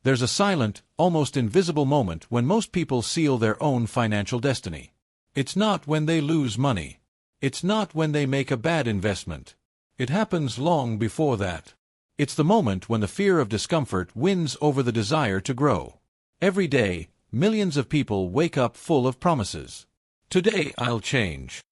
There's a silent, almost invisible moment when most people seal their own financial destiny. It's not when they lose money. It's not when they make a bad investment. It happens long before that. It's the moment when the fear of discomfort wins over the desire to grow. Every day, millions of people wake up full of promises. Today I'll change.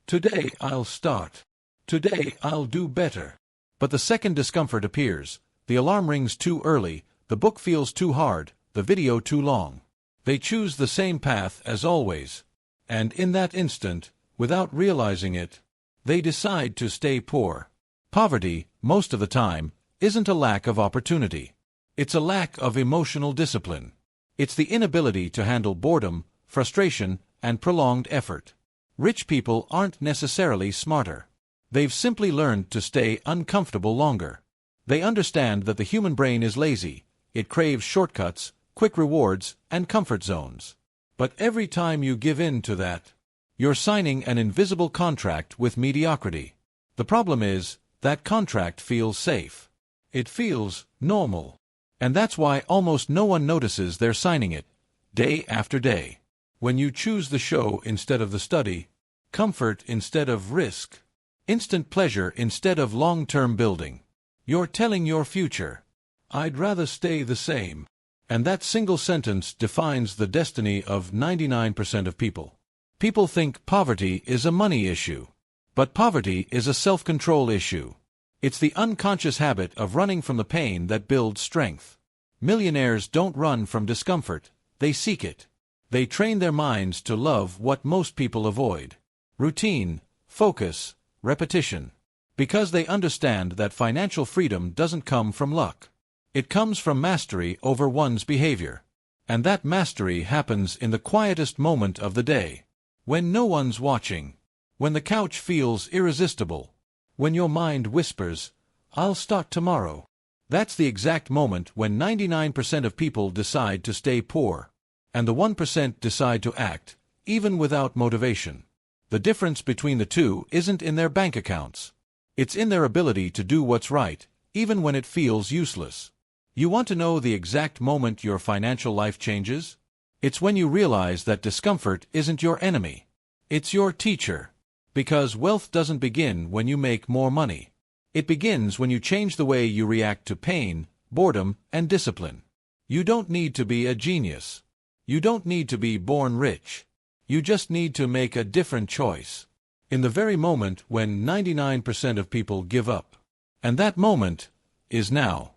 Today I'll start. Today I'll do better. But the second discomfort appears, the alarm rings too early, the book feels too hard, the video too long. They choose the same path as always. And in that instant, without realizing it, they decide to stay poor. Poverty, most of the time, isn't a lack of opportunity. It's a lack of emotional discipline. It's the inability to handle boredom, frustration, and prolonged effort. Rich people aren't necessarily smarter. They've simply learned to stay uncomfortable longer. They understand that the human brain is lazy. It craves shortcuts, quick rewards, and comfort zones. But every time you give in to that, you're signing an invisible contract with mediocrity. The problem is, that contract feels safe. It feels normal. And that's why almost no one notices they're signing it, day after day. When you choose the show instead of the study, comfort instead of risk, instant pleasure instead of long-term building, you're telling your future, I'd rather stay the same. And that single sentence defines the destiny of 99% of people. People think poverty is a money issue. But poverty is a self-control issue. It's the unconscious habit of running from the pain that builds strength. Millionaires don't run from discomfort, they seek it. They train their minds to love what most people avoid. Routine, focus, repetition. Because they understand that financial freedom doesn't come from luck. It comes from mastery over one's behavior. And that mastery happens in the quietest moment of the day. When no one's watching. When the couch feels irresistible. When your mind whispers, I'll start tomorrow. That's the exact moment when 99% of people decide to stay poor. And the 1% decide to act, even without motivation. The difference between the two isn't in their bank accounts. It's in their ability to do what's right, even when it feels useless. You want to know the exact moment your financial life changes? It's when you realize that discomfort isn't your enemy. It's your teacher. Because wealth doesn't begin when you make more money. It begins when you change the way you react to pain, boredom, and discipline. You don't need to be a genius. You don't need to be born rich. You just need to make a different choice. In the very moment when 99% of people give up. And that moment is now.